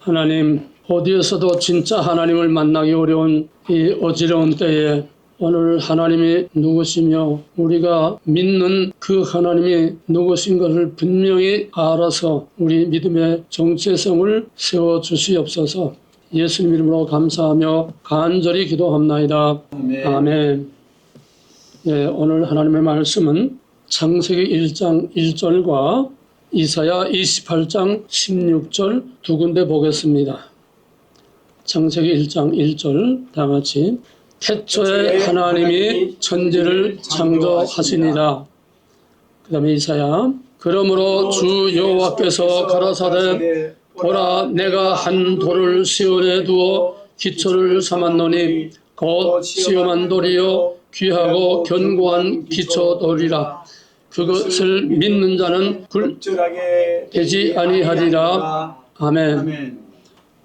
하나님, 어디에서도 진짜 하나님을 만나기 어려운 이 어지러운 때에 오늘 하나님이 누구시며 우리가 믿는 그 하나님이 누구신 것을 분명히 알아서 우리 믿음의 정체성을 세워주시옵소서. 예수님 이름으로 감사하며 간절히 기도합나이다. 아멘. 네, 오늘 하나님의 말씀은 창세기 1장 1절과 이사야 28장 16절 두 군데 보겠습니다. 창세기 1장 1절 다 같이 태초에 하나님이 천지를 창조하시니라. 그 다음에 이사야 그러므로 주 여호와께서 가라사대 보라 내가 한 돌을 시온에 두어 기초를 삼았노니 곧 시험한 돌이요 귀하고 견고한 기초돌이라. 그것을 믿는 자는 굴절하게 되지 아니하리라. 아멘.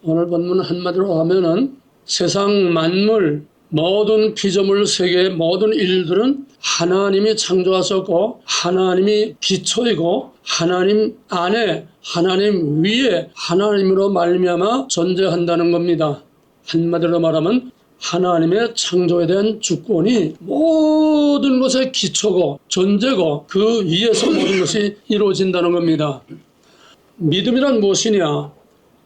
오늘 본문 한마디로 하면은 세상 만물 모든 피조물 세계 모든 일들은 하나님이 창조하셨고 하나님이 기초이고 하나님 안에 하나님 위에 하나님으로 말미암아 존재한다는 겁니다. 한마디로 말하면 하나님의 창조에 대한 주권이 모든 것의 기초고 존재고 그 위에서 모든 것이 이루어진다는 겁니다. 믿음이란 무엇이냐?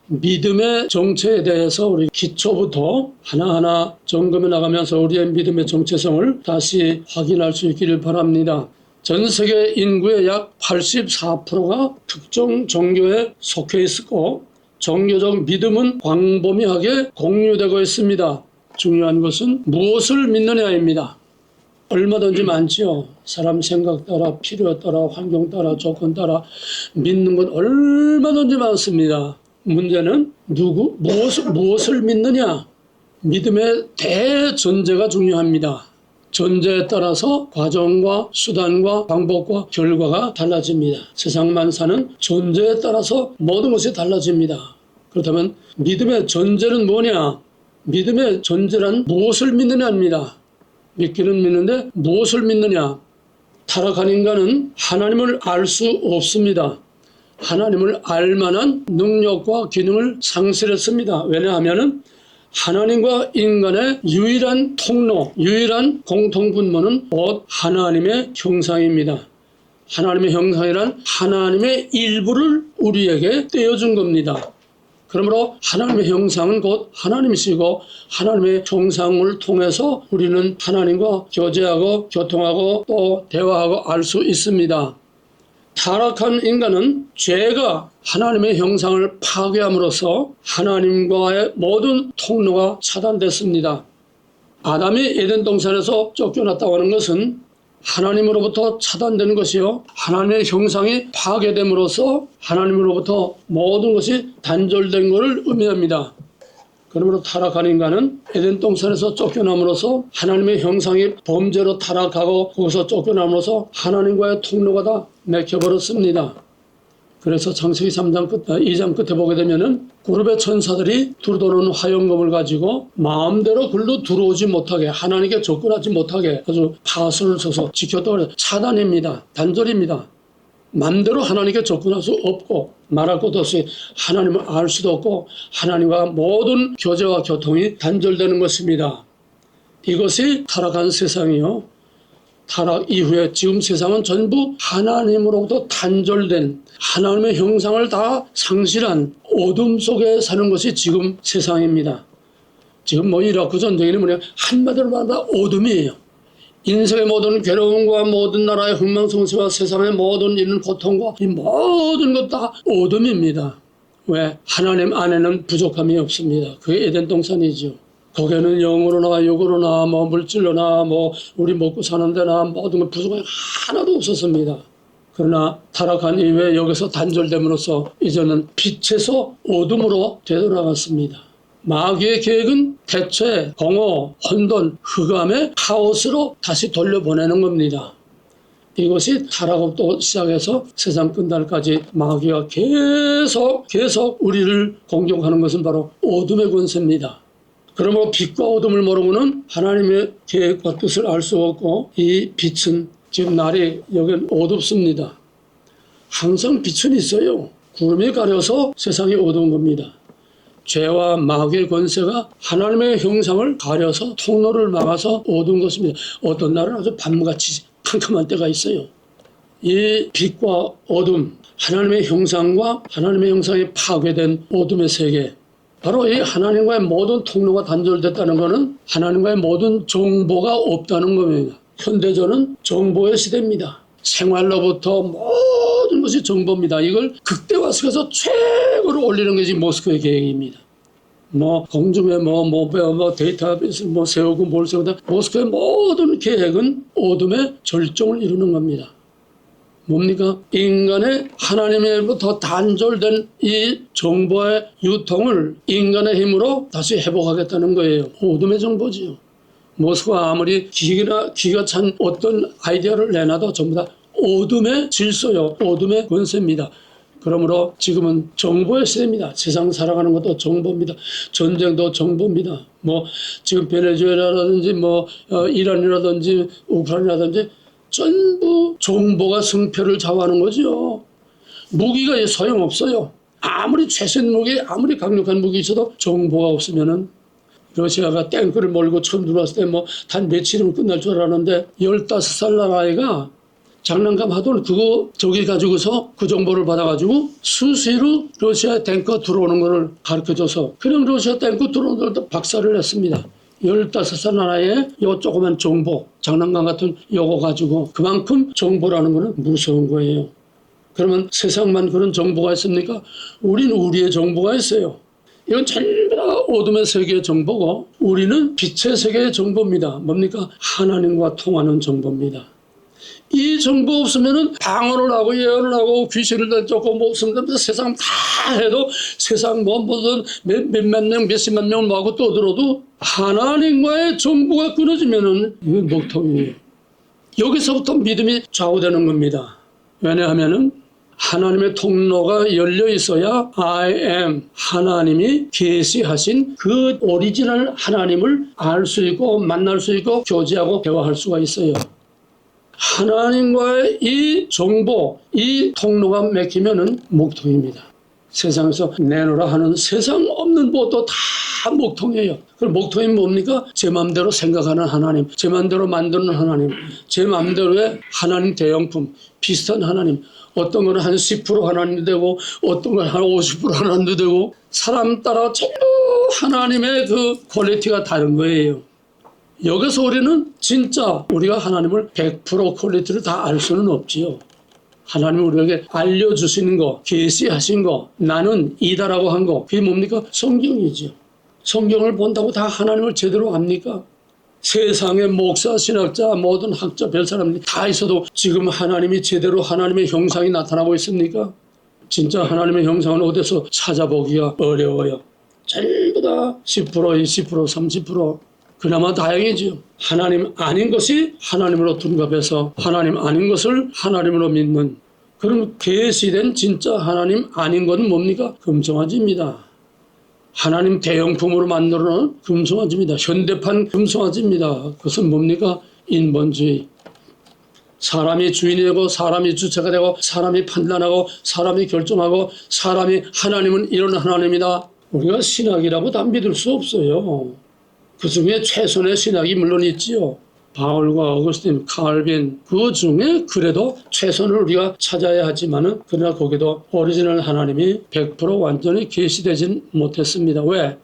믿음의 정체에 대해서 우리 기초부터 하나하나 점검해 나가면서 우리의 믿음의 정체성을 다시 확인할 수 있기를 바랍니다. 전 세계 인구의 약 84%가 특정 종교에 속해 있고 종교적 믿음은 광범위하게 공유되고 있습니다. 중요한 것은 무엇을 믿느냐입니다. 얼마든지 많지요. 사람 생각 따라 필요에 따라 환경 따라 조건 따라 믿는 건 얼마든지 많습니다. 문제는 무엇을 믿느냐? 믿음의 대전제가 중요합니다. 전제에 따라서 과정과 수단과 방법과 결과가 달라집니다. 세상 만사는 전제에 따라서 모든 것이 달라집니다. 그렇다면 믿음의 전제는 뭐냐? 믿음의 전제란 무엇을 믿느냐입니다. 믿기는 믿는데 무엇을 믿느냐? 타락한 인간은 하나님을 알 수 없습니다. 하나님을 알 만한 능력과 기능을 상실했습니다. 왜냐하면 하나님과 인간의 유일한 통로, 유일한 공통분모는 곧 하나님의 형상입니다. 하나님의 형상이란 하나님의 일부를 우리에게 떼어준 겁니다. 그러므로 하나님의 형상은 곧 하나님이시고 하나님의 형상을 통해서 우리는 하나님과 교제하고 교통하고 또 대화하고 알 수 있습니다. 타락한 인간은 죄가 하나님의 형상을 파괴함으로써 하나님과의 모든 통로가 차단됐습니다. 아담이 에덴 동산에서 쫓겨났다고 하는 것은 하나님으로부터 차단되는 것이요 하나님의 형상이 파괴됨으로써 하나님으로부터 모든 것이 단절된 것을 의미합니다. 그러므로 타락한 인간은 에덴 동산에서 쫓겨남으로써 하나님의 형상이 범죄로 타락하고 거기서 쫓겨남으로써 하나님과의 통로가 다 막혀버렸습니다. 그래서 창세기 2장 끝에 보게 되면은 그룹의 천사들이 두루도는 화영검을 가지고 마음대로 글로 들어오지 못하게 하나님께 접근하지 못하게 아주 파수를 쳐서 지켰다고 차단입니다. 단절입니다. 마음대로 하나님께 접근할 수 없고 말할 것도 없이 하나님을 알 수도 없고 하나님과 모든 교제와 교통이 단절되는 것입니다. 이것이 타락한 세상이요. 타락 이후에 지금 세상은 전부 하나님으로부터 단절된 하나님의 형상을 다 상실한 어둠 속에 사는 것이 지금 세상입니다. 지금 이라크 전쟁이 뭐냐 한마디로 말하면 어둠이에요. 인생의 모든 괴로움과 모든 나라의 흥망성쇠와 세상의 모든 이런 고통과 이 모든 것 다 어둠입니다. 왜? 하나님 안에는 부족함이 없습니다. 그게 에덴 동산이죠. 거기에는 영으로나 육으로나 물질로나 우리 먹고 사는 데나 모든 것 부족함이 하나도 없었습니다. 그러나 타락한 이후에 여기서 단절됨으로써 이제는 빛에서 어둠으로 되돌아갔습니다. 마귀의 계획은 태초에 공허, 혼돈, 흑암의 카오스로 다시 돌려보내는 겁니다. 이것이 타락부터 시작해서 세상 끝날까지 마귀가 계속 우리를 공격하는 것은 바로 어둠의 권세입니다. 그러므로 빛과 어둠을 모르고는 하나님의 계획과 뜻을 알 수 없고 이 빛은 지금 날이 여긴 어둡습니다. 항상 빛은 있어요. 구름이 가려서 세상이 어두운 겁니다. 죄와 마귀의 권세가 하나님의 형상을 가려서 통로를 막아서 어두운 것입니다. 어떤 날은 아주 밤같이 캄캄한 때가 있어요. 이 빛과 어둠, 하나님의 형상과 하나님의 형상이 파괴된 어둠의 세계, 바로 이 하나님과의 모든 통로가 단절됐다는 것은 하나님과의 모든 정보가 없다는 겁니다. 현대전은 정보의 시대입니다. 생활로부터 모든 것이 정보입니다. 이걸 극대화시켜서 최고로 올리는 것이 모스크의 계획입니다. 공중에 데이터베이스 세우고 뭘 세우다, 모스크의 모든 계획은 어둠의 절정을 이루는 겁니다. 뭡니까? 인간의 하나님으로부터 단절된 이 정보의 유통을 인간의 힘으로 다시 회복하겠다는 거예요. 어둠의 정보지요. 모스크가 아무리 기가 찬 어떤 아이디어를 내놔도 전부 다 어둠의 질서요, 어둠의 권세입니다. 그러므로 지금은 정보의 시대입니다. 세상 살아가는 것도 정보입니다. 전쟁도 정보입니다. 지금 베네수엘라라든지 이란이라든지 우크라이나라든지 전부 정보가 승패를 좌우하는 거죠. 무기가 소용없어요. 아무리 최신 무기, 아무리 강력한 무기 있어도 정보가 없으면은, 러시아가 탱크를 몰고 처음 들어왔을 때 단 며칠이면 끝날 줄 알았는데 15살 나라아이가 장난감 하던 그거 저기 가지고서 그 정보를 받아가지고 수시로 러시아 탱크 들어오는 거를 가르쳐줘서 그냥 러시아 탱크 들어오는 것도 박살을 냈습니다. 15살 나라의 요 조그만 정보, 장난감 같은 요거 가지고 그만큼 정보라는 거는 무서운 거예요. 그러면 세상만 그런 정보가 있습니까? 우리는 우리의 정보가 있어요. 이건 전부 다 어둠의 세계의 정보고 우리는 빛의 세계의 정보입니다. 뭡니까? 하나님과 통하는 정보입니다. 이 정보 없으면은 방언을 하고 예언을 하고 귀신을 내쫓고 없으면 세상 다 해도 세상 뭐든 몇만 명, 몇십만 명 하고 떠들어도 하나님과의 정보가 끊어지면은 이건 목통이에요. 여기서부터 믿음이 좌우되는 겁니다. 왜냐하면은 하나님의 통로가 열려 있어야 I am 하나님이 계시하신 그 오리지널 하나님을 알 수 있고 만날 수 있고 교제하고 대화할 수가 있어요. 하나님과의 이 정보, 이 통로가 막히면은 목통입니다. 세상에서 내놓으라 하는 세상 없는 것도 다 목통이에요. 그럼 목통이 뭡니까? 제 마음대로 생각하는 하나님, 제 마음대로 만드는 하나님, 제 마음대로의 하나님 대형품, 비슷한 하나님. 어떤 거는 한 10% 하나님도 되고 어떤 건 한 50% 하나님도 되고 사람 따라 전부 하나님의 그 퀄리티가 다른 거예요. 여기서 우리는 진짜 우리가 하나님을 100% 퀄리티를 다 알 수는 없지요. 하나님이 우리에게 알려주시는 거, 계시하신 거, 나는 이다라고 한 거, 그게 뭡니까? 성경이지요. 성경을 본다고 다 하나님을 제대로 압니까? 세상의 목사, 신학자, 모든 학자, 별 사람들이 다 있어도 지금 하나님이 제대로 하나님의 형상이 나타나고 있습니까? 진짜 하나님의 형상은 어디서 찾아보기가 어려워요. 전부 다 10%, 20%, 30%. 그나마 다행이지요. 하나님 아닌 것이 하나님으로 둔갑해서 하나님 아닌 것을 하나님으로 믿는 그런 계시된 진짜 하나님 아닌 것은 뭡니까? 금송아지입니다. 하나님 대형품으로 만들어놓은 금송아지입니다. 현대판 금송아지입니다. 그것은 뭡니까? 인본주의. 사람이 주인이 되고 사람이 주체가 되고 사람이 판단하고 사람이 결정하고 사람이 하나님은 이런 하나님이다. 우리가 신학이라고 다 믿을 수 없어요. 그 중에 최선의 신학이 물론 있지요. 바울과 어거스틴, 칼빈 그 중에 그래도 최선을 우리가 찾아야 하지만은 그러나 거기도 오리지널 하나님이 100% 완전히 계시되진 못했습니다. 왜?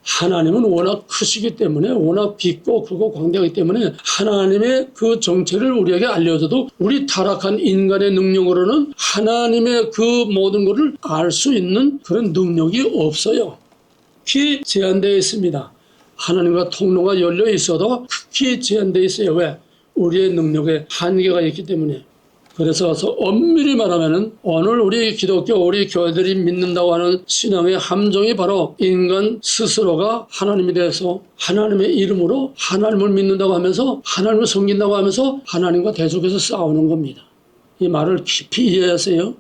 하나님은 워낙 크시기 때문에 워낙 깊고 크고 광대하기 때문에 하나님의 그 정체를 우리에게 알려줘도 우리 타락한 인간의 능력으로는 하나님의 그 모든 것을 알 수 있는 그런 능력이 없어요. 극히 제한되어 있습니다. 하나님과 통로가 열려 있어도 극히 제한되어 있어요. 왜? 우리의 능력에 한계가 있기 때문에. 그래서 엄밀히 말하면은 오늘 우리 기독교, 우리 교회들이 믿는다고 하는 신앙의 함정이 바로 인간 스스로가 하나님에 대해서 하나님의 이름으로 하나님을 믿는다고 하면서 하나님을 섬긴다고 하면서 하나님과 계속해서 싸우는 겁니다. 이 말을 깊이 이해하세요.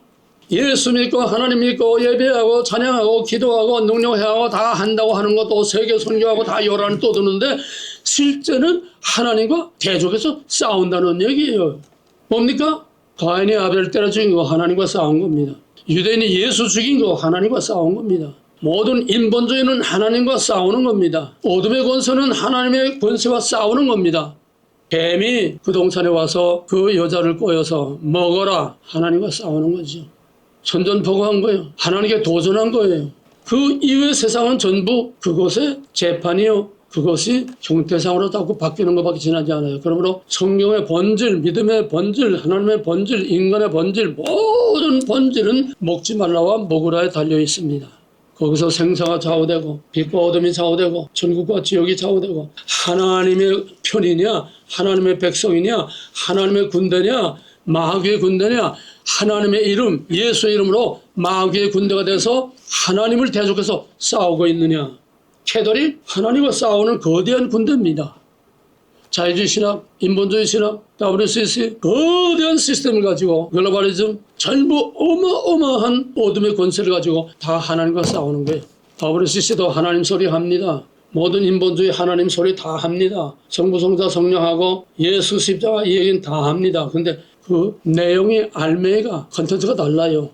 예수 믿고 하나님 믿고 예배하고 찬양하고 기도하고 능력하고 다 한다고 하는 것도 세계 선교하고 다 요란을 떠드는데 실제는 하나님과 계속해서 싸운다는 얘기예요. 뭡니까? 가인이 아벨 때려 죽인 거 하나님과 싸운 겁니다. 유대인이 예수 죽인 거 하나님과 싸운 겁니다. 모든 인본주의는 하나님과 싸우는 겁니다. 어둠의 권세는 하나님의 권세와 싸우는 겁니다. 뱀이 그 동산에 와서 그 여자를 꼬여서 먹어라, 하나님과 싸우는 거죠. 선전포고한 거예요. 하나님께 도전한 거예요. 그 이후의 세상은 전부 그것의 재판이요, 그것이 형태상으로 자꾸 바뀌는 것밖에 지나지 않아요. 그러므로 성경의 본질, 믿음의 본질, 하나님의 본질, 인간의 본질, 모든 본질은 먹지 말라와 먹으라에 달려 있습니다. 거기서 생사가 좌우되고 빛과 어둠이 좌우되고 천국과 지옥이 좌우되고 하나님의 편이냐, 하나님의 백성이냐, 하나님의 군대냐, 마귀의 군대냐, 하나님의 이름, 예수의 이름으로 마귀의 군대가 돼서 하나님을 대적해서 싸우고 있느냐. 캐덜이 하나님과 싸우는 거대한 군대입니다. 자유주의 신학, 인본주의 신학, WCC 거대한 시스템을 가지고 글로벌리즘 전부 어마어마한 어둠의 권세를 가지고 다 하나님과 싸우는 거예요. WCC도 하나님 소리 합니다. 모든 인본주의 하나님 소리 다 합니다. 성부, 성자, 성령하고 예수, 십자가 이 얘기는 다 합니다. 근데 그 내용이 알맹이가 컨텐츠가 달라요.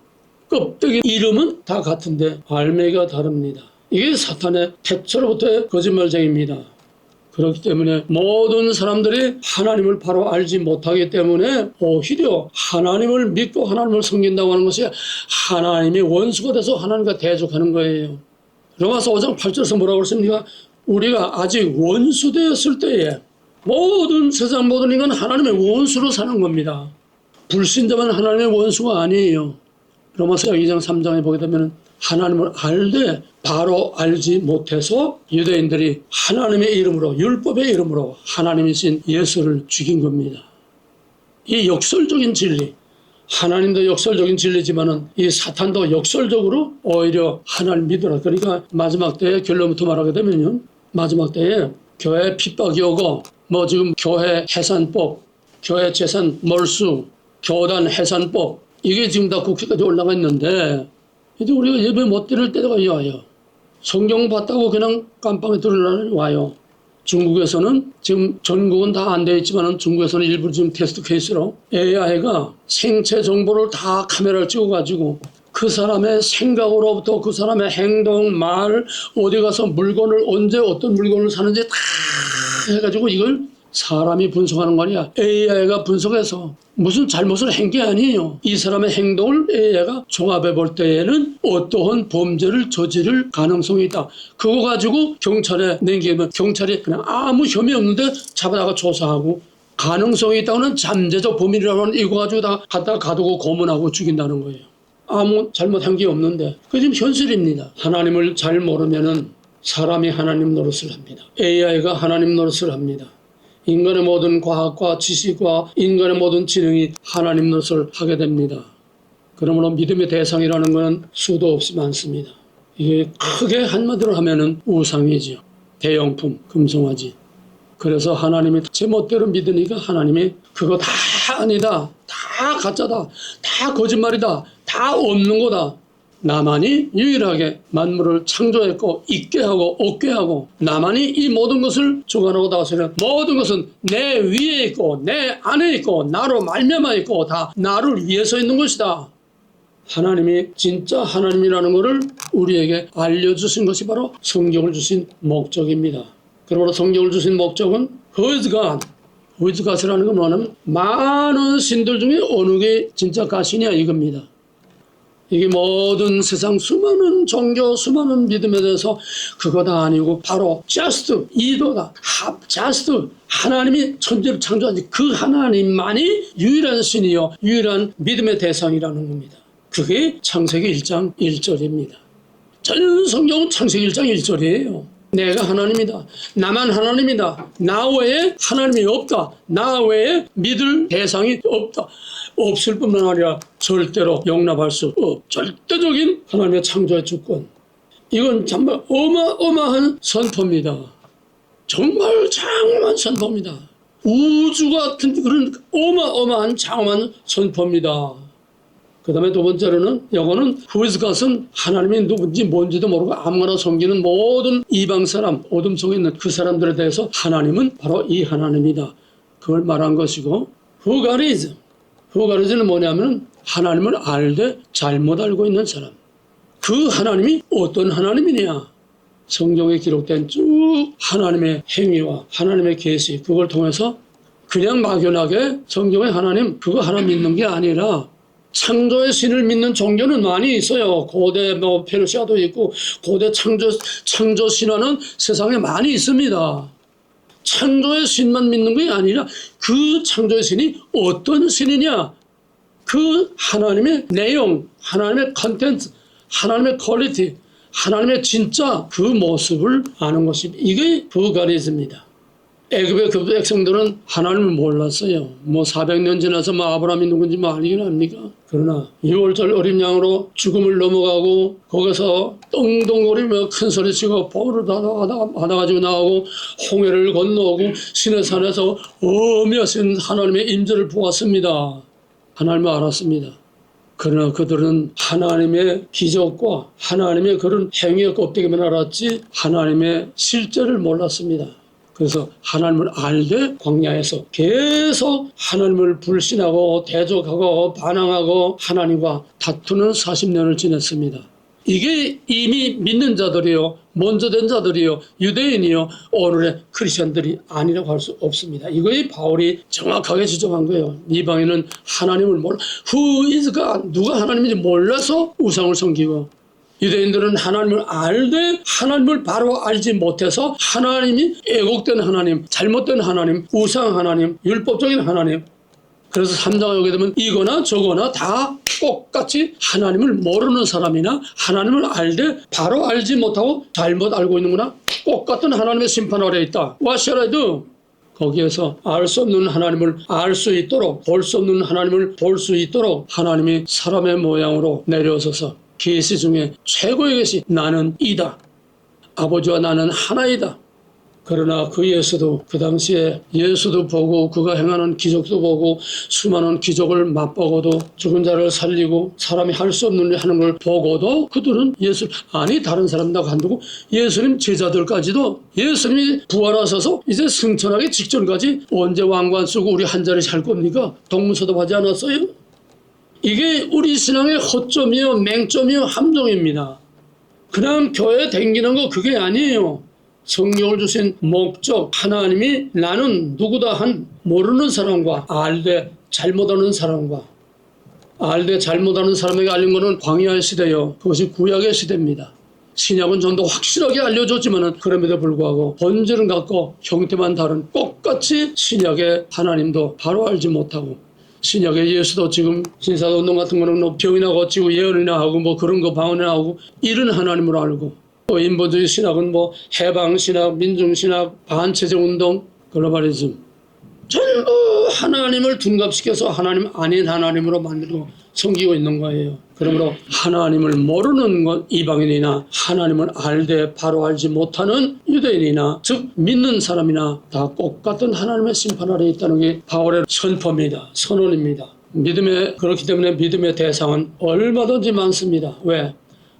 껍데기 이름은 다 같은데 알맹이가 다릅니다. 이게 사탄의 태초로부터의 거짓말쟁이입니다. 그렇기 때문에 모든 사람들이 하나님을 바로 알지 못하기 때문에 오히려 하나님을 믿고 하나님을 섬긴다고 하는 것이 하나님의 원수가 돼서 하나님과 대적하는 거예요. 로마서 5장 8절에서 뭐라고 그랬습니까? 우리가 아직 원수되었을 때에 모든 세상 모든 인간 하나님의 원수로 사는 겁니다. 불신자만 하나님의 원수가 아니에요. 로마서 2장 3장에 보게 되면 하나님을 알되 바로 알지 못해서 유대인들이 하나님의 이름으로, 율법의 이름으로 하나님이신 예수를 죽인 겁니다. 이 역설적인 진리, 하나님도 역설적인 진리지만은 이 사탄도 역설적으로 오히려 하나님 믿으라. 그러니까 마지막 때에 결론부터 말하게 되면요, 마지막 때에 교회 핍박이 오고 뭐 지금 교회 해산법, 교회 재산 몰수, 교단 해산법, 이게 지금 다 국회까지 올라가 있는데 이제 우리가 예배 못 드릴 때가 와요. 성경 봤다고 그냥 깜빵에 들으려고 와요. 중국에서는 지금 전국은 다 안 되어 있지만 중국에서는 일부 지금 테스트 케이스로 AI가 생체 정보를 다 카메라를 찍어가지고 그 사람의 생각으로부터 그 사람의 행동, 말, 어디 가서 물건을 언제 어떤 물건을 사는지 다 해가지고 이걸 사람이 분석하는 거 아니야. AI가 분석해서 무슨 잘못을 한 게 아니에요. 이 사람의 행동을 AI가 종합해 볼 때에는 어떠한 범죄를 저지를 가능성이 있다. 그거 가지고 경찰에 넘기면 경찰이 그냥 아무 혐의 없는데 잡아다가 조사하고 가능성이 있다고는 잠재적 범인이라고 하는 이거 가지고 다 갖다가 가두고 고문하고 죽인다는 거예요. 아무 잘못한 게 없는데. 그게 지금 현실입니다. 하나님을 잘 모르면은 사람이 하나님 노릇을 합니다. AI가 하나님 노릇을 합니다. 인간의 모든 과학과 지식과 인간의 모든 지능이 하나님 노릇을 하게 됩니다. 그러므로 믿음의 대상이라는 것은 수도 없이 많습니다. 이게 크게 한마디로 하면은 우상이죠. 대용품, 금송아지. 그래서 하나님이 제멋대로 믿으니까 하나님이 그거 다 아니다, 다 가짜다, 다 거짓말이다, 다 없는 거다. 나만이 유일하게 만물을 창조했고 있게 하고 없게 하고 나만이 이 모든 것을 주관하고 다스리는 모든 것은 내 위에 있고 내 안에 있고 나로 말미암아 있고 다 나를 위해서 있는 것이다. 하나님이 진짜 하나님이라는 것을 우리에게 알려주신 것이 바로 성경을 주신 목적입니다. 그러므로 성경을 주신 목적은 Who is God? Who is God이라는 건 뭐냐면 많은 신들 중에 어느 게 진짜 가시냐 이겁니다. 이게 모든 세상 수많은 종교, 수많은 믿음에 대해서 그거 다 아니고 바로 just 이도다. just 하나님이 천지를 창조하신 그 하나님만이 유일한 신이요 유일한 믿음의 대상이라는 겁니다. 그게 창세기 1장 1절입니다. 전 성경은 창세기 1장 1절이에요. 내가 하나님이다. 나만 하나님이다. 나 외에 하나님이 없다. 나 외에 믿을 대상이 없다. 없을 뿐만 아니라 절대로 용납할 수 없. 절대적인 하나님의 창조의 주권. 이건 정말 어마어마한 선포입니다. 정말 장엄한 선포입니다. 우주 같은 그런 어마어마한 장엄한 선포입니다. 그 다음에 두 번째로는 이거는 Who is God은 하나님이 누군지 뭔지도 모르고 아무거나 섬기는 모든 이방 사람, 어둠 속에 있는 그 사람들에 대해서 하나님은 바로 이 하나님이다. 그걸 말한 것이고 Who God is? Who God is는 뭐냐면 하나님을 알되 잘못 알고 있는 사람. 그 하나님이 어떤 하나님이냐? 성경에 기록된 쭉 하나님의 행위와 하나님의 계시, 그걸 통해서 그냥 막연하게 성경의 하나님 그거 하나 믿는 게 아니라 창조의 신을 믿는 종교는 많이 있어요. 고대 페르시아도 있고 고대 창조 신화는 세상에 많이 있습니다. 창조의 신만 믿는 게 아니라 그 창조의 신이 어떤 신이냐, 그 하나님의 내용, 하나님의 컨텐츠, 하나님의 퀄리티, 하나님의 진짜 그 모습을 아는 것이, 이게 부가리즘입니다. 애굽의 그 백성들은 하나님을 몰랐어요. 400년 지나서 아브라함이 누군지 알긴 합니까? 그러나 6월절 어린 양으로 죽음을 넘어가고 거기서 떵떵거리며 큰 소리치고 보를 받아가지고 나오고 홍해를 건너오고 시내산에서 어미하신 하나님의 임재를 보았습니다. 하나님을 알았습니다. 그러나 그들은 하나님의 기적과 하나님의 그런 행위의 껍데기만 알았지 하나님의 실제를 몰랐습니다. 그래서 하나님을 알되 광야에서 계속 하나님을 불신하고 대적하고 반항하고 하나님과 다투는 40년을 지냈습니다. 이게 이미 믿는 자들이요, 먼저 된 자들이요, 유대인이요, 오늘의 크리스천들이 아니라고 할 수 없습니다. 이거에 바울이 정확하게 지적한 거예요. 이방인은 하나님을 몰라, Who is God? 누가 하나님인지 몰라서 우상을 섬기고, 유대인들은 하나님을 알되 하나님을 바로 알지 못해서 하나님이 애곡된 하나님, 잘못된 하나님, 우상 하나님, 율법적인 하나님, 그래서 3장에 오게 되면 이거나 저거나 다 똑같이 하나님을 모르는 사람이나 하나님을 알되 바로 알지 못하고 잘못 알고 있는구나, 똑같은 하나님의 심판 아래에 있다. What shall I do? 거기에서 알 수 없는 하나님을 알 수 있도록, 볼 수 없는 하나님을 볼 수 있도록 하나님이 사람의 모양으로 내려오셔서 계시 중에 최고의 계시, 나는 이다. 아버지와 나는 하나이다. 그러나 그 예수도, 그 당시에 예수도 보고 그가 행하는 기적도 보고 수많은 기적을 맛보고도 죽은 자를 살리고 사람이 할 수 없는 일 하는 걸 보고도 그들은 예수, 아니 다른 사람도 간두고 예수님 제자들까지도 예수님이 부활하셔서 이제 승천하기 직전까지 언제 왕관 쓰고 우리 한 자리 살 겁니까? 동문서답하지 않았어요? 이게 우리 신앙의 허점이요, 맹점이요, 함정입니다. 그냥 교회 댕기는 거 그게 아니에요. 성경을 주신 목적, 하나님이 나는 누구다 한 모르는 사람과 알되 잘못하는 사람과, 알되 잘못하는 사람에게 알린 것은 광야의 시대요, 그것이 구약의 시대입니다. 신약은 좀 더 확실하게 알려줬지만 그럼에도 불구하고 본질은 같고 형태만 다른 똑같이 신약의 하나님도 바로 알지 못하고, 신약의 예수도 지금 신사운동 같은 거는 병이나 고치고 예언이나 하고 그런 거 방언이나 하고 이런 하나님으로 알고, 또 인본주의 신학은 해방신학, 민중신학, 반체제운동, 글로벌리즘 전부 하나님을 둔갑시켜서 하나님 아닌 하나님으로 만들고 섬기고 있는 거예요. 그러므로 하나님을 모르는 것, 이방인이나 하나님을 알되 바로 알지 못하는 유대인이나 즉 믿는 사람이나 다 똑같은 하나님의 심판 아래에 있다는 게 바울의 선포입니다. 선언입니다. 그렇기 때문에 믿음의 대상은 얼마든지 많습니다. 왜?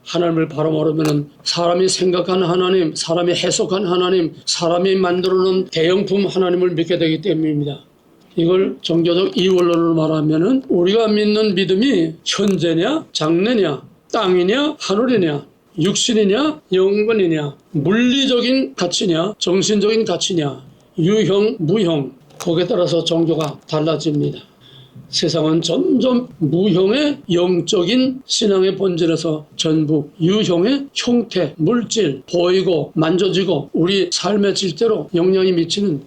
하나님을 바로 모르면 사람이 생각한 하나님, 사람이 해석한 하나님, 사람이 만들어놓은 대형품 하나님을 믿게 되기 때문입니다. 이걸 종교적 이원론으로 말하면 우리가 믿는 믿음이 현재냐, 장래냐, 땅이냐, 하늘이냐, 육신이냐, 영원이냐, 물리적인 가치냐, 정신적인 가치냐, 유형, 무형, 거기에 따라서 종교가 달라집니다. 세상은 점점 무형의 영적인 신앙의 본질에서 전부 유형의 형태, 물질, 보이고 만져지고 우리 삶의 질대로 영향이 미치는,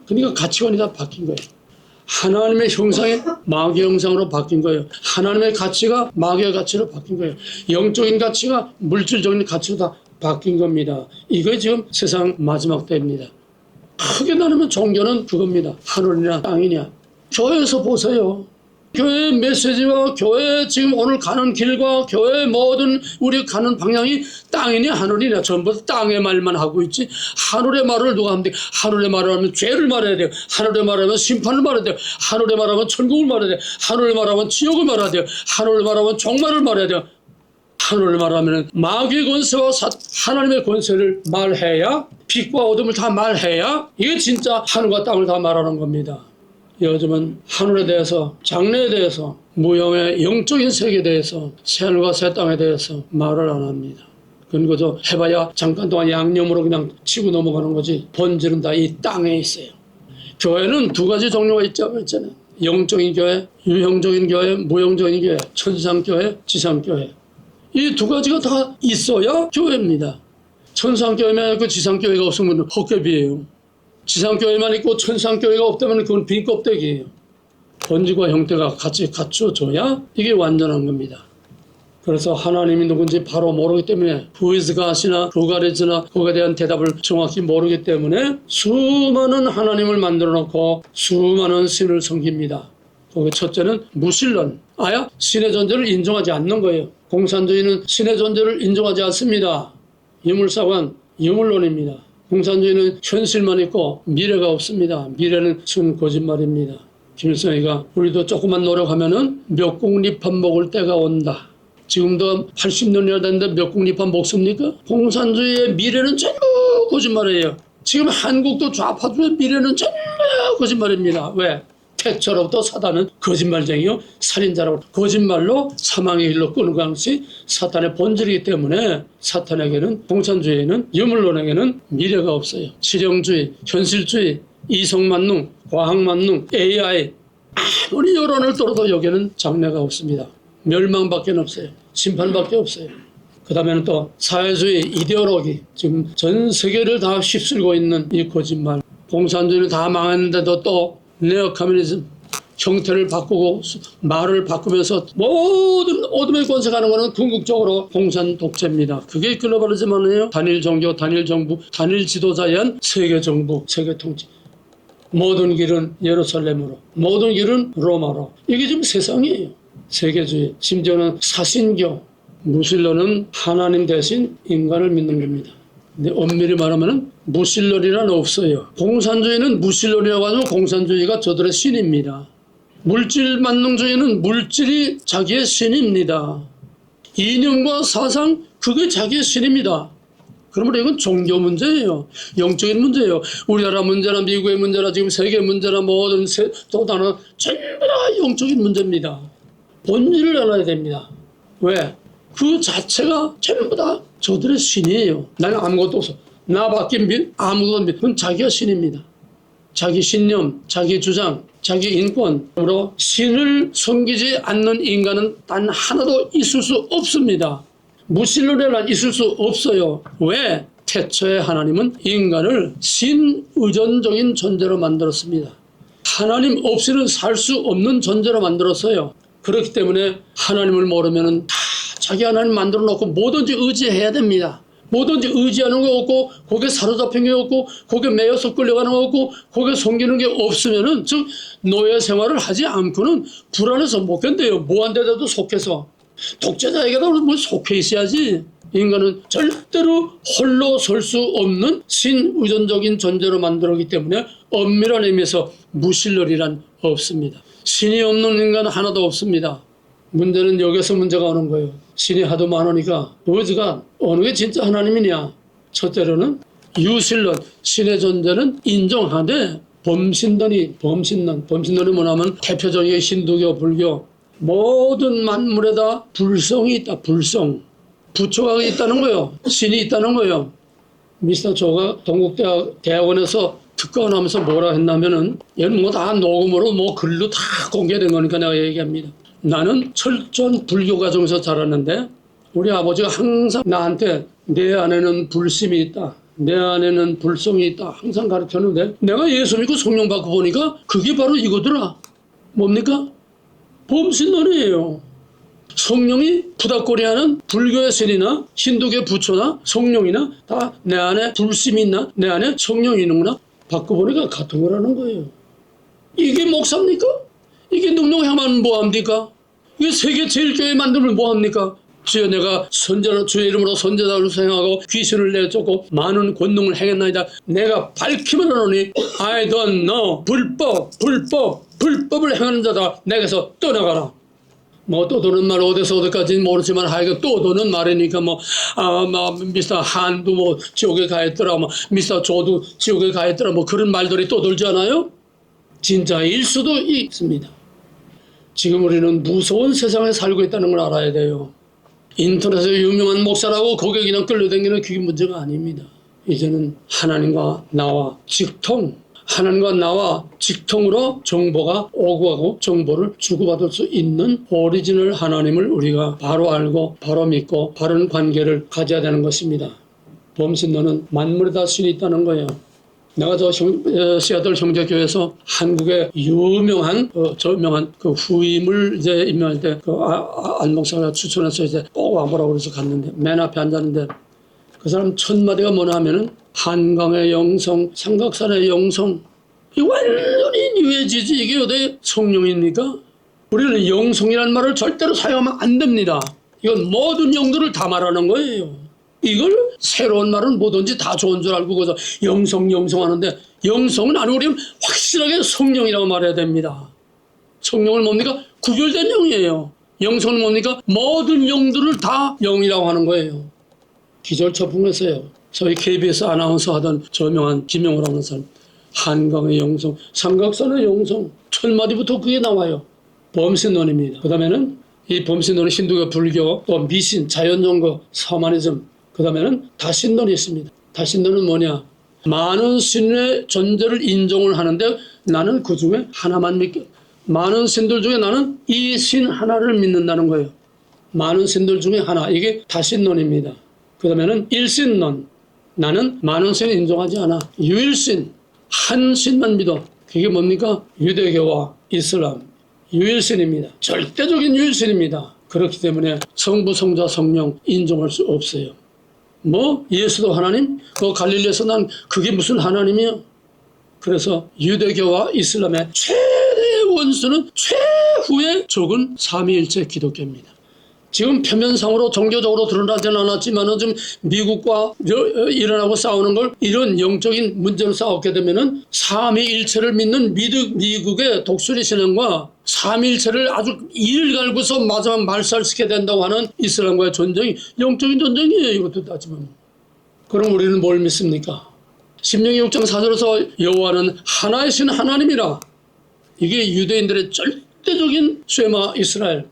그러니까 가치관이 다 바뀐 거예요. 하나님의 형상이 마귀의 형상으로 바뀐 거예요. 하나님의 가치가 마귀의 가치로 바뀐 거예요. 영적인 가치가 물질적인 가치로 다 바뀐 겁니다. 이게 지금 세상 마지막 때입니다. 크게 나누면 종교는 그겁니다. 하늘이냐 땅이냐. 교회에서 보세요. 교회의 메시지와 교회 지금 오늘 가는 길과 교회의 모든 우리 가는 방향이 땅이냐 하늘이냐 전부 땅의 말만 하고 있지, 하늘의 말을 누가 합니까? 하늘의 말을 하면 죄를 말해야 돼요. 하늘의 말을 하면 심판을 말해야 돼요. 하늘의 말을 하면 천국을 말해야 돼요. 하늘의 말을 하면 지옥을 말해야 돼요. 하늘의 말을 하면 종말을 말해야 돼요. 하늘을 말하면 마귀의 권세와 하나님의 권세를 말해야, 빛과 어둠을 다 말해야 이게 진짜 하늘과 땅을 다 말하는 겁니다. 요즘은 하늘에 대해서, 장래에 대해서, 무형의 영적인 세계에 대해서, 새하늘과 새 땅에 대해서 말을 안 합니다. 그건 그저 해봐야 잠깐 동안 양념으로 그냥 치고 넘어가는 거지 본질은 다 이 땅에 있어요. 교회는 두 가지 종류가 있다고 했잖아요. 영적인 교회, 유형적인 교회, 무형적인 교회, 천상교회, 지상교회. 이 두 가지가 다 있어야 교회입니다. 천상교회만 있고 지상교회가 없으면 헛개비예요. 지상교회만 있고 천상교회가 없다면 그건 빈 껍데기예요. 본질과 형태가 같이 갖춰져야 이게 완전한 겁니다. 그래서 하나님이 누군지 바로 모르기 때문에 Who is God이나 Who God is나 그거에 대한 대답을 정확히 모르기 때문에 수많은 하나님을 만들어 놓고 수많은 신을 섬깁니다. 거기 첫째는 무신론, 아야 신의 존재를 인정하지 않는 거예요. 공산주의는 신의 존재를 인정하지 않습니다. 유물사관, 유물론입니다. 공산주의는 현실만 있고 미래가 없습니다. 미래는 순 거짓말입니다. 김일성이가 우리도 조금만 노력하면은 몇국립합 먹을 때가 온다. 지금도 80년이나 됐는데 몇국립합 먹습니까? 공산주의의 미래는 전부 거짓말이에요. 지금 한국도 좌파주의 미래는 전부 거짓말입니다. 왜? 태초로부터 사단은 거짓말쟁이요 살인자라고 거짓말로 사망의 길로 끌고 가는 것이 사탄의 본질이기 때문에 사탄에게는 공산주의에는 유물론에게는 미래가 없어요. 실용주의, 현실주의, 이성만능, 과학만능, AI 아무리 여론을 떨어도 여기는 장래가 없습니다. 멸망밖에 없어요. 심판밖에 없어요. 그 다음에는 또 사회주의, 이데올로기 지금 전 세계를 다 휩쓸고 있는 이 거짓말. 공산주의는 다 망했는데도 또 네오커뮤니즘 형태를 바꾸고 말을 바꾸면서 모든 어둠의 권세가는 것은 궁극적으로 공산 독재입니다. 그게 글로벌리즘이에요. 단일 종교, 단일 정부, 단일 지도자에 의한 세계 정부, 세계 통치. 모든 길은 예루살렘으로, 모든 길은 로마로. 이게 지금 세상이에요. 세계주의, 심지어는 사신교, 무신론은 하나님 대신 인간을 믿는 겁니다. 근데 엄밀히 말하면 무신론이란 없어요. 공산주의는 무신론이라고 하면 공산주의가 저들의 신입니다. 물질 만능주의는 물질이 자기의 신입니다. 이념과 사상 그게 자기의 신입니다. 그러면 이건 종교 문제예요. 영적인 문제예요. 우리나라 문제나 미국의 문제나 지금 세계 문제나 모든 또 다른 전부 다 영적인 문제입니다. 본질을 알아야 됩니다. 왜? 그 자체가 전부 다 저들의 신이에요. 나는 아무것도 없어. 나밖에 아무것도 없어. 그건 자기가 신입니다. 자기 신념, 자기 주장, 자기 인권으로 신을 섬기지 않는 인간은 단 하나도 있을 수 없습니다. 무신론에는 있을 수 없어요. 왜? 태초에 하나님은 인간을 신의존적인 존재로 만들었습니다. 하나님 없이는 살 수 없는 존재로 만들었어요. 그렇기 때문에 하나님을 모르면 다 자기 하나님 만들어 놓고 뭐든지 의지해야 됩니다. 뭐든지 의지하는 거 없고 거기에 사로잡힌 게 없고 거기에 매여서 끌려가는 거 없고 거기에 섬기는 게 없으면은 즉 노예 생활을 하지 않고는 불안해서 못 견뎌요. 뭐한데도 속해서. 독재자에게도 뭐 속해 있어야지. 인간은 절대로 홀로 설 수 없는 신의존적인 존재로 만들었기 때문에 엄밀한 의미에서 무신론이란 없습니다. 신이 없는 인간은 하나도 없습니다. 문제는 여기서 문제가 오는 거예요. 신이 하도 많으니까 우리가 어느 게 진짜 하나님이냐. 첫째로는 유신론, 신의 존재는 인정하되 범신론이 뭐냐면 대표적인 힌두교, 불교 모든 만물에다 불성이 있다. 불성. 부처가 있다는 거예요. 신이 있다는 거예요. 미스터 조가 동국대학원에서 특가원하면서 뭐라 했냐면은 얘는 뭐 다 녹음으로 뭐 글로 다 공개된 거니까 내가 얘기합니다. 나는 철저한 불교 가정에서 자랐는데 우리 아버지가 항상 나한테 내 안에는 불심이 있다. 내 안에는 불성이 있다. 항상 가르쳤는데 내가 예수 믿고 성령 받고 보니까 그게 바로 이거더라. 뭡니까? 범신론이에요. 성령이 부닥거리하는 불교의 신이나 힌두교의 부처나 성령이나 다 내 안에 불심이 있나? 내 안에 성령이 있는구나? 바꿔보니까 같은 거라는 거예요. 이게 목사입니까? 이게 능력하면 뭐합니까? 이게 세계 제일 교회 만들면 뭐합니까? 주여 내가 주의 이름으로 선제자를 수행하고 귀신을 내쫓고 많은 권능을 행했나이다. 내가 밝히면 하노니 I don't know. 불법을 행하는 자다. 내게서 떠나가라. 뭐 또 도는 말 어디서 어디까지는 모르지만 하여간 또 도는 말이니까 미스터 한도 뭐 지옥에 가있더라, 미스터 조도 지옥에 가있더라, 뭐 그런 말들이 또 돌지 않아요? 진짜일 수도 있습니다. 지금 우리는 무서운 세상에 살고 있다는 걸 알아야 돼요. 인터넷에 유명한 목사라고 거기에 그냥 끌려다니는 그게 문제가 아닙니다. 이제는 하나님과 나와 직통으로 정보가 오고 가고 정보를 주고받을 수 있는 오리지널 하나님을 우리가 바로 알고 바로 믿고 바른 관계를 가져야 되는 것입니다. 범신론은 만물에 다 신이 있다는 거예요. 내가 시애틀 형제교회에서 한국의 유명한 저명한 그 후임을 이제 임명할 때 안 목사가 추천해서 이제 꼭 와보라고 그래서 갔는데 맨 앞에 앉았는데 그 사람 첫 마디가 뭐냐 하면은 한강의 영성, 삼각산의 영성, 이 완전히 뉴에지지. 이게 어디 성령입니까? 우리는 영성이라는 말을 절대로 사용하면 안 됩니다. 이건 모든 영들을 다 말하는 거예요. 이걸 새로운 말은 뭐든지 다 좋은 줄 알고 그래서 영성 하는데 영성은 아니고 우리는 확실하게 성령이라고 말해야 됩니다. 성령은 뭡니까? 구별된 영이에요. 영성은 뭡니까? 모든 영들을 다 영이라고 하는 거예요. 기절초풍했어요. 저희 KBS 아나운서 하던 저명한 김영호라고 하는 사람. 한강의 영성, 삼각산의 영성, 첫 마디부터 그게 나와요. 범신론입니다. 그 다음에는 이 범신론은 힌두교, 불교, 또 미신, 자연종교, 샤머니즘, 그 다음에는 다신론이 있습니다. 다신론은 뭐냐? 많은 신의 존재를 인정을 하는데 나는 그 중에 하나만 많은 신들 중에 나는 이 신 하나를 믿는다는 거예요. 많은 신들 중에 하나. 이게 다신론입니다. 그 다음에는 일신론. 나는 많은 신을 인정하지 않아. 유일신. 한 신만 믿어. 그게 뭡니까? 유대교와 이슬람. 유일신입니다. 절대적인 유일신입니다. 그렇기 때문에 성부, 성자, 성령 인정할 수 없어요. 예수도 하나님? 갈릴리에서 난 그게 무슨 하나님이요? 그래서 유대교와 이슬람의 최대의 원수는 최후의 적은 삼위일체 기독교입니다. 지금 표면상으로 종교적으로 드러나지는 않았지만 지금 미국과 일어나고 싸우는 걸 이런 영적인 문제로 싸웠게 되면은 삼위일체를 믿는 미국의 독수리 신앙과 삼위일체를 아주 이를 갈고서 마지막 말살시켜야 된다고 하는 이슬람과의 전쟁이 영적인 전쟁이에요. 이것도 따지면. 그럼 우리는 뭘 믿습니까? 신명기 6장 4절에서 여호와는 하나의 신 하나님이라. 이게 유대인들의 절대적인 쉐마 이스라엘.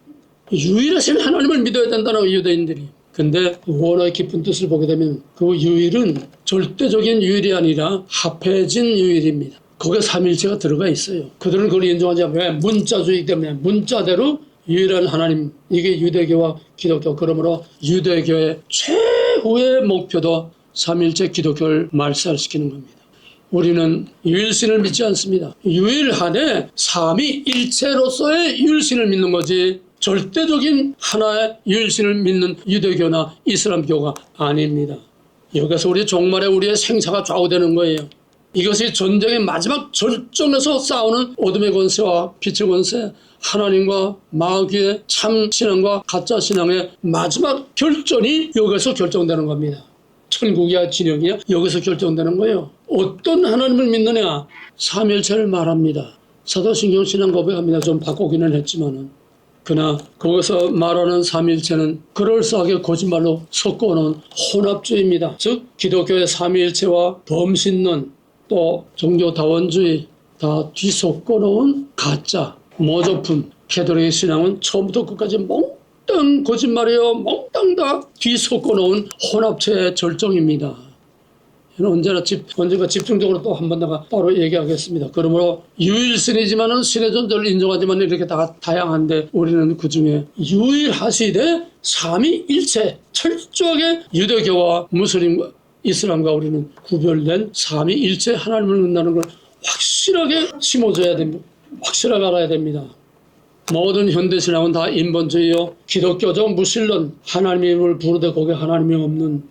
유일하신 하나님을 믿어야 된다는 유대인들이. 근데 원어의 깊은 뜻을 보게 되면 그 유일은 절대적인 유일이 아니라 합해진 유일입니다. 거기에 삼일체가 들어가 있어요. 그들은 그걸 인정하지 않아요. 왜? 문자주의 때문에. 문자대로 유일한 하나님. 이게 유대교와 기독교. 그러므로 유대교의 최후의 목표도 삼일체 기독교를 말살시키는 겁니다. 우리는 유일신을 믿지 않습니다. 유일한에 삼위일체로서의 유일신을 믿는 거지 절대적인 하나의 유일신을 믿는 유대교나 이슬람교가 아닙니다. 여기서 우리 종말에 우리의 생사가 좌우되는 거예요. 이것이 전쟁의 마지막 절정에서 싸우는 어둠의 권세와 빛의 권세, 하나님과 마귀의 참 신앙과 가짜 신앙의 마지막 결전이 여기서 결정되는 겁니다. 천국이야 진영이야 여기서 결정되는 거예요. 어떤 하나님을 믿느냐? 삼일체를 말합니다. 사도신경 신앙 고백합니다. 좀 바꾸기는 했지만은. 그러나 거기서 말하는 삼일체는 그럴싸하게 거짓말로 섞어놓은 혼합주의입니다. 즉 기독교의 삼위일체와 범신론 또 종교다원주의 다 뒤섞어놓은 가짜 모조품. 캐톨릭 신앙은 처음부터 끝까지 몽땅 거짓말이에요. 몽땅 다 뒤섞어놓은 혼합체의 절정입니다. 언젠가 집중적으로 또 한 번 내가 따로 얘기하겠습니다. 그러므로 유일신이지만은 신의 존재를 인정하지만 이렇게 다 다양한데 우리는 그 중에 유일하시되 삼위일체 철저하게 유대교와 무슬림과 이슬람과 우리는 구별된 삼위일체 하나님을 믿는다는 걸 확실하게 심어줘야 됩니다. 확실하게 알아야 됩니다. 모든 현대신앙은 다 인본주의요. 기독교적 무신론, 하나님을 부르되 거기에 하나님이 없는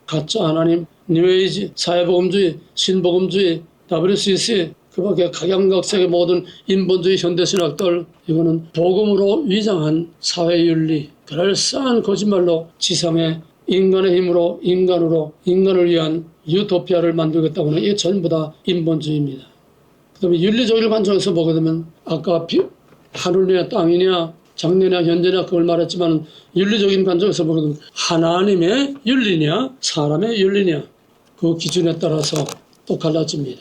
가짜 하나님, 뉴에이지, 사회복음주의, 신복음주의, WCC, 그 밖에 각양각색의 모든 인본주의 현대신학들, 이거는 복음으로 위장한 사회윤리, 그럴싸한 거짓말로 지상의 인간의 힘으로 인간으로 인간을 위한 유토피아를 만들겠다고 하는 이게 전부 다 인본주의입니다. 그 다음에 윤리적인 관점에서 보게 되면 아까 하늘이냐 땅이냐 장래냐 현재냐 그걸 말했지만 윤리적인 관점에서 보게 되면 하나님의 윤리냐 사람의 윤리냐 그 기준에 따라서 또 갈라집니다.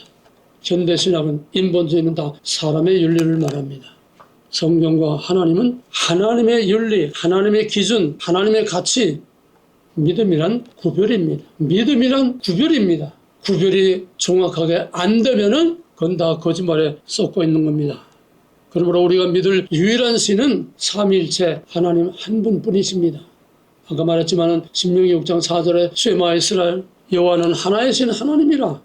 현대신학은 인본주의는 다 사람의 윤리를 말합니다. 성경과 하나님은 하나님의 윤리, 하나님의 기준, 하나님의 가치, 믿음이란 구별입니다. 믿음이란 구별입니다. 구별이 정확하게 안 되면은 그건 다 거짓말에 썩고 있는 겁니다. 그러므로 우리가 믿을 유일한 신은 삼위일체 하나님 한 분뿐이십니다. 아까 말했지만 신명기 6장 4절에 쉐마 이스라엘 여호와는 하나의 신 하나님이라.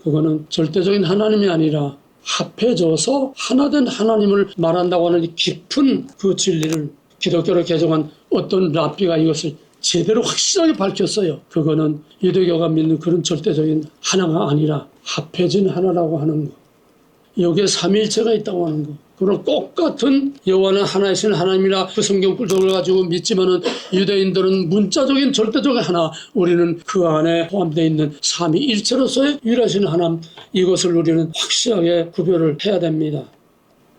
그거는 절대적인 하나님이 아니라 합해져서 하나된 하나님을 말한다고 하는 이 깊은 그 진리를 기독교를 개정한 어떤 랍비가 이것을 제대로 확실하게 밝혔어요. 그거는 유대교가 믿는 그런 절대적인 하나가 아니라 합해진 하나라고 하는 거. 여기에 삼위일체가 있다고 하는 거. 그런 똑같은 여호와는 하나이신 하나님이라 그 성경 구절을 가지고 믿지만은 유대인들은 문자적인 절대적인 하나, 우리는 그 안에 포함되어 있는 삼위일체로서의 유일하신 하나님, 이것을 우리는 확실하게 구별을 해야 됩니다.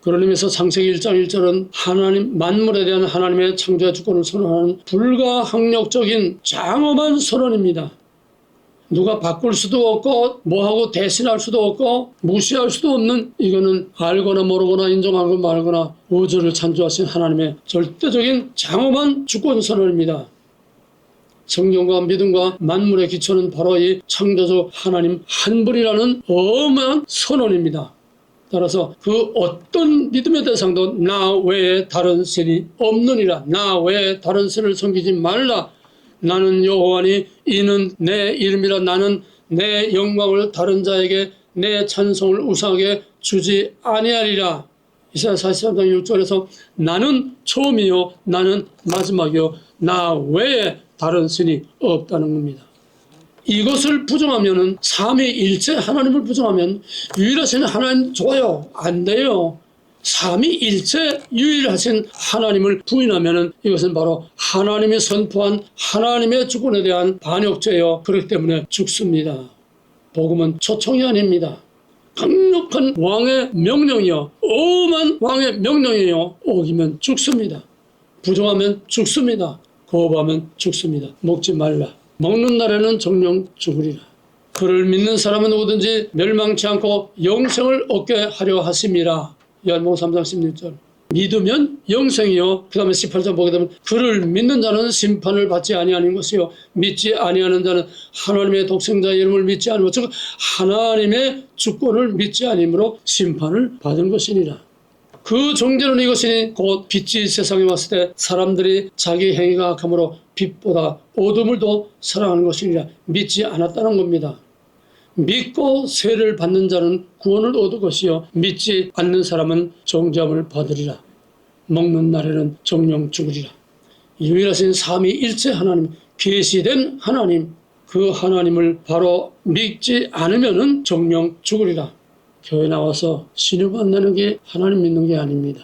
그런 의미에서 창세기 1장 1절은 하나님, 만물에 대한 하나님의 창조의 주권을 선언하는 불가항력적인 장엄한 선언입니다. 누가 바꿀 수도 없고 뭐하고 대신할 수도 없고 무시할 수도 없는, 이거는 알거나 모르거나 인정하고 말거나 우주를 창조하신 하나님의 절대적인 장엄한 주권 선언입니다. 성경과 믿음과 만물의 기초는 바로 이 창조주 하나님 한 분이라는 어마어마한 선언입니다. 따라서 그 어떤 믿음의 대상도 나 외에 다른 신이 없느니라. 나 외에 다른 신을 섬기지 말라. 나는 여호와니 이는 내 이름이라. 나는 내 영광을 다른 자에게 내 찬송을 우상에게 주지 아니하리라. 이사야 43장 6절에서 나는 처음이요 나는 마지막이요 나 외에 다른 신이 없다는 겁니다. 이것을 부정하면은 삼위일체 하나님을 부정하면 유일하신 하나님 좋아요. 안 돼요. 삼위일체 유일하신 하나님을 부인하면은 이것은 바로 하나님이 선포한 하나님의 주권에 대한 반역죄요. 그렇기 때문에 죽습니다. 복음은 초청이 아닙니다. 강력한 왕의 명령이요. 엄한 왕의 명령이요. 어기면 죽습니다. 부정하면 죽습니다. 거부하면 죽습니다. 먹지 말라. 먹는 날에는 정령 죽으리라. 그를 믿는 사람은 누구든지 멸망치 않고 영생을 얻게 하려 하심이라. 요한복음 3장 16절. 믿으면 영생이요. 그 다음에 18절 보게 되면 그를 믿는 자는 심판을 받지 아니하는 것이요. 믿지 아니하는 자는 하나님의 독생자의 이름을 믿지 아니하고, 즉 하나님의 주권을 믿지 아니므로 심판을 받은 것이니라. 그 종교는 이것이니 곧 빛이 세상에 왔을 때 사람들이 자기 행위가 악함으로 빛보다 어둠을 더 사랑하는 것이니라. 믿지 않았다는 겁니다. 믿고 세를 받는 자는 구원을 얻을 것이요 믿지 않는 사람은 정죄함을 받으리라. 먹는 날에는 정령 죽으리라. 유일하신 삼위일체 하나님, 계시된 하나님, 그 하나님을 바로 믿지 않으면은 정령 죽으리라. 교회 나와서 신유 만나는 게 하나님 믿는 게 아닙니다.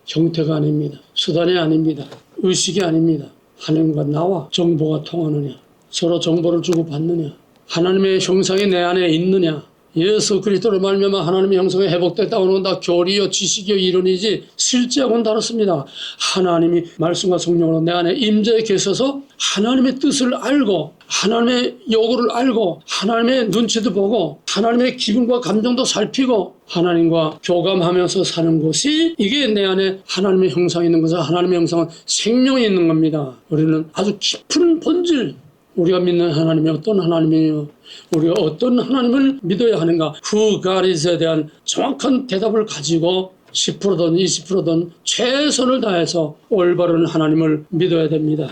형태가 아닙니다. 수단이 아닙니다. 의식이 아닙니다. 하나님과 나와 정보가 통하느냐, 서로 정보를 주고받느냐, 하나님의 형상이 내 안에 있느냐, 예수 그리스도로 말미암아 하나님의 형상이 회복됐다고 하는 건 다 교리요 지식이요 이론이지 실제하고는 다릅니다. 하나님이 말씀과 성령으로 내 안에 임재해 계셔서 하나님의 뜻을 알고 하나님의 요구를 알고 하나님의 눈치도 보고 하나님의 기분과 감정도 살피고 하나님과 교감하면서 사는 것이, 이게 내 안에 하나님의 형상이 있는 것은, 하나님의 형상은 생명이 있는 겁니다. 우리는 아주 깊은 본질, 우리가 믿는 하나님이 어떤 하나님이에요? 우리가 어떤 하나님을 믿어야 하는가? 그 가리스에 대한 정확한 대답을 가지고 10%든 20%든 최선을 다해서 올바른 하나님을 믿어야 됩니다.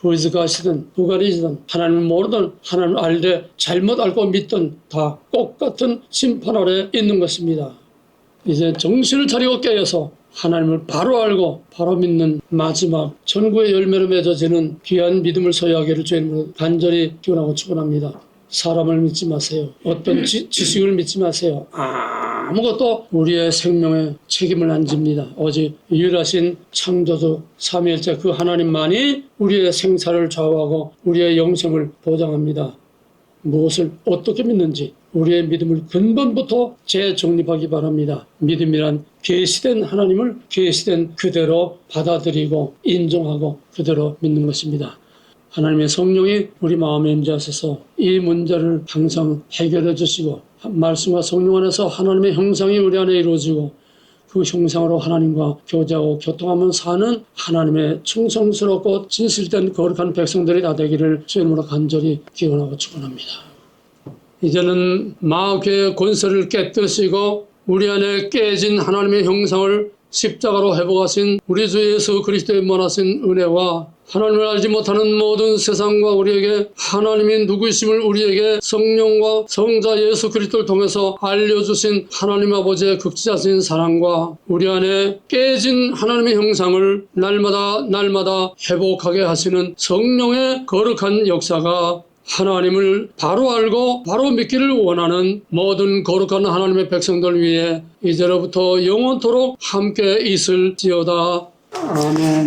그이스가시든 누가리시든 하나님을 모르든 하나님을 알되 잘못 알고 믿든 다 똑같은 심판 아래 있는 것입니다. 이제 정신을 차리고 깨어서 하나님을 바로 알고 바로 믿는 마지막 천국의 열매로 맺어지는 귀한 믿음을 소유하기를 주님으로 간절히 기원하고 축원합니다. 사람을 믿지 마세요. 어떤 지식을 믿지 마세요. 아무것도 우리의 생명에 책임을 안 집니다. 오직 유일하신 창조주 삼위일체 그 하나님만이 우리의 생사를 좌우하고 우리의 영생을 보장합니다. 무엇을 어떻게 믿는지 우리의 믿음을 근본부터 재정립하기 바랍니다. 믿음이란 계시된 하나님을 계시된 그대로 받아들이고 인정하고 그대로 믿는 것입니다. 하나님의 성령이 우리 마음에 임재하셔서 이 문제를 항상 해결해 주시고 말씀과 성령 안에서 하나님의 형상이 우리 안에 이루어지고 그 형상으로 하나님과 교제하고 교통하며 사는 하나님의 충성스럽고 진실된 거룩한 백성들이 다 되기를 주의 이름으로 간절히 기원하고 축원합니다. 이제는 마귀의 권세를 깨뜨리시고 우리 안에 깨진 하나님의 형상을 십자가로 회복하신 우리 주 예수 그리스도의 원하신 은혜와 하나님을 알지 못하는 모든 세상과 우리에게 하나님이 누구이심을 우리에게 성령과 성자 예수 그리스도를 통해서 알려주신 하나님 아버지의 극지하신 사랑과 우리 안에 깨진 하나님의 형상을 날마다 회복하게 하시는 성령의 거룩한 역사가 하나님을 바로 알고 바로 믿기를 원하는 모든 거룩한 하나님의 백성들 위해 이제로부터 영원토록 함께 있을지어다. 아멘.